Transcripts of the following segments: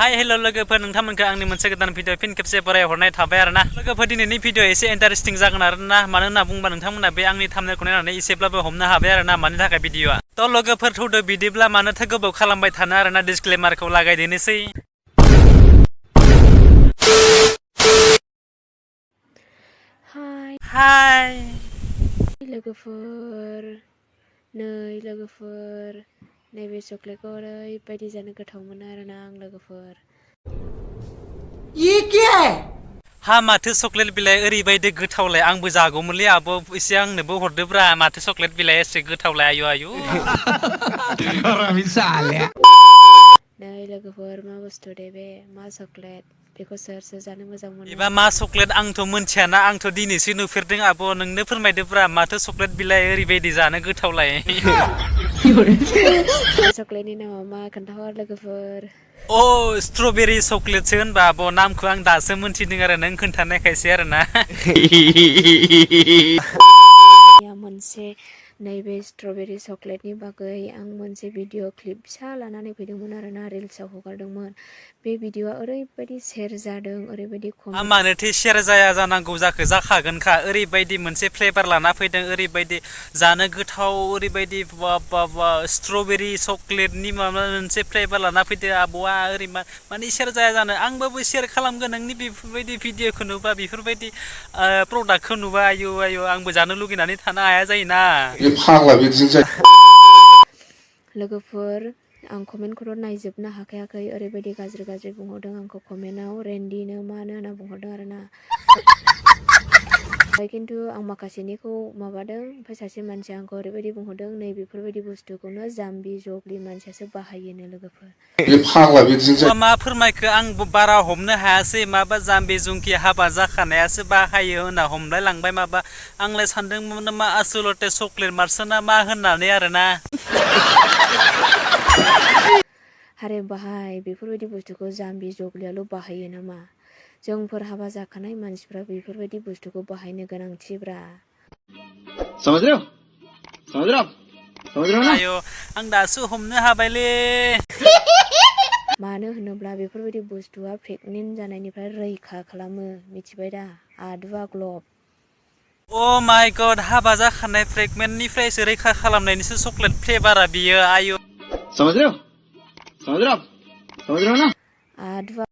hi hello' लोगोफोर नोंथांमोनखौ आंनि मोनसे गोदान भिडिअ फिन खेबसे बरायहरनाय थाबाय आरोना लोगोफोर दिनैनि भिडिअ एसे इन्टारेस्टिं जागोन आरोना मानो होनना बुंबा नोंथांमोना बे आंनि थाम्बनेलखौ नायनानै एसेब्लाबो हमनो हाबाय आरोना मानि थाखाय भिडिअआ थ' लोगोफोर थौदो बिदिब्ला मानोथो गोबाव खालामबाय थानो आरोना डिसक्लेमारखौ लागायदेनोसै हाय लोगोफोर नैबे चकलेटखौ ओरैबायदि जानो गोथाव मोनो आरोना आं लोगोफोर ये क्या है हा माथो चकलेट बिलाइ ओरैबायदि गोथावलाय आंबो जागौमोनलै आब' एसे आंनोबो हरदोब्रा माथो चकलेट बिलाइ एसे गोथावलाय आयु नै लोगोफोर मा बुस्थु दे बे मा चकलेट बेखौ सोर जानो मोजां मोनो एबा मा चकलेट आंथ' मोनथियाना आंथ' दिनैसो नुफेरदों आब' नोंनो फोरमायदोब्रा माथो चकलेट बिलाइ ओरैबायदि जानो गोथावलाय चकलेटनि नामा मा खोन्थाहर लोगोफोर अ स्ट्रबेरी चकलेटसो होनबा आब' नामखौ आं दासो मोनथिदों आरो नों खोन्थानायखायसो आरोना मोनसे नैबे स्ट्रबेरी चकलेटनि बागै आं मोनसे भिडिअ क्लिप फिसा लानानै फैदोंमोन आरोना रिल्सआव हगारदोंमोन बे भिडिअआ ओरैबायदि शेयार जादों ओरैबायदि मानोथो शेयार जाया जानांगौ जाखो जाखागोनखा ओरैबायदि मोनसे फ्लेभार लाना फैदों ओरैबायदि जानो गोथाव ओरैबायदि स्ट्रबेरी चकलेटनि माबा मोनसे फ्लेभार लाना फैदो आब'आ ओरै माने शेयार जाया जानो आंबो शेयार खालामगोन नोंनि बेफोरबायदि भिडिअखौ नुबा बेफोरबायदि प्रडाक्टखौ नुबा आयु आंबो जानो लुगैनानै थानो हाया जायोना लोगोफोर आं कमेन्टखौल' नायजोबनो हाखायाखै ओरैबायदि गाज्रि बुंहरदों आंखौ कमेन्टआव रेन्डिनो मानो होनना बुंहरदों आरोना खिन्थु आं माखासेनिखौ माबादों ओमफ्राय सासे मानसिया आंखौ ओरैबायदि बुंहरदों नै बेफोरबायदि बुस्थुखौनो जाम्बि जबलि मानसियासो बाहायोनो लोगोफोर मा फोरमायखो आं बारा हमनो हायासै माबा जाम्बि जुंखि हाबा जाखानायासो बाहायो होनना हमलाय लांबाय माबा आंलाय सानदोंमोन मा आसलते चकलेट मार्सना मा होननानै आरोना हारे बाहाय बेफोरबायदि बुस्थुखौ जाम्बि जबलियाल' बाहायो नामा जोंफोर हाबा जाखानाय मानसिफ्रा बेफोरबायदि बुस्थुखौ बाहायनो गोनांथिब्रा आयौ आं दासो हमनो हाबायलै मानो होनोब्ला बेफोरबायदि बुस्थुआ प्रेगनेन्ट जानायनिफ्राय रैखा खालामो मिथिबाय दा आदुवा ग्लब अ माय गड हाबा जाखानाय प्रेगनेन्टनिफ्रायसो रैखा खालामनायनिसो चकलेट फ्लेभारा बियो आयु आदुवा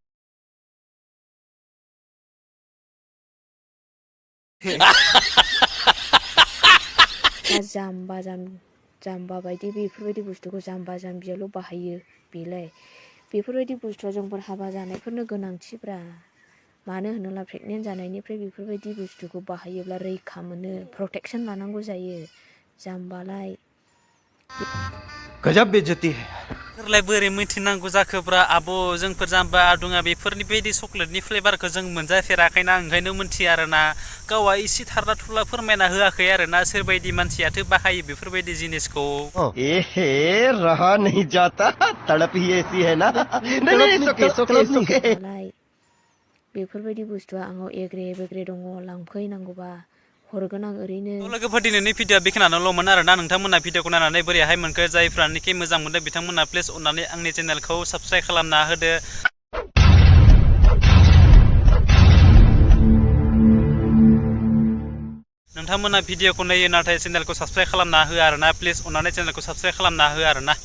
जाम्बा बायदि बेफोरबायदि बुस्थुखौ जाम्बा जाम्बियाल' बाहायो बेलाय बेफोरबायदि बुस्थुआ जोंफोर हाबा जानायफोरनो गोनांथिब्रा मानो होनोब्ला प्रेगनेन्ट जानायनिफ्राय बेफोरबायदि बुस्थुखौ बाहायोब्ला रैखा मोनो प्रटेक्सन लानांगौ जायो जाम्बालाय गजब बेइज्जती है फोरलाय बोरै मिथिनांगौ जाखोब्रा आब' जोंफोर जाम्बा आदुङा बेफोरनि बायदि चकलेटनि फ्लेभारखौ जों मोनजाफेराखैना ओंखायनो मिथिया आरोना गावआ इसे थारला थुरला फोरमायना होआखै आरोना सोरबायदि मानसियाथो बाहायो बेफोरबायदि जिनिसखौ रहा नहीं जाता तड़प ही ऐसी है ना बेफोरबायदि बुस्थुआ आंनाव एग्रे बेग्रे दङ लांफै नांगौबा हरगोन आं ओरैनो लोगोफोर दिनैनि भिडिअ बेखिनियानोल'मोन आरोना नोंथांमोना भिडिअखौ नायनानै बोरैहाय मोनखो जायफ्रानोखि मोजां मोनदों बिथांमोना प्लिज अननानै आंनि चेनेलखौ साबस्क्राइब खालामना होदो नोंथांमोना भिडिअखौ नायो नाथाय चेनेलखौ साबस्क्राइब खालामना होआ आरोना प्लिज अननानै चेनेलखौ साबस्क्राइब खालामना हो आरोना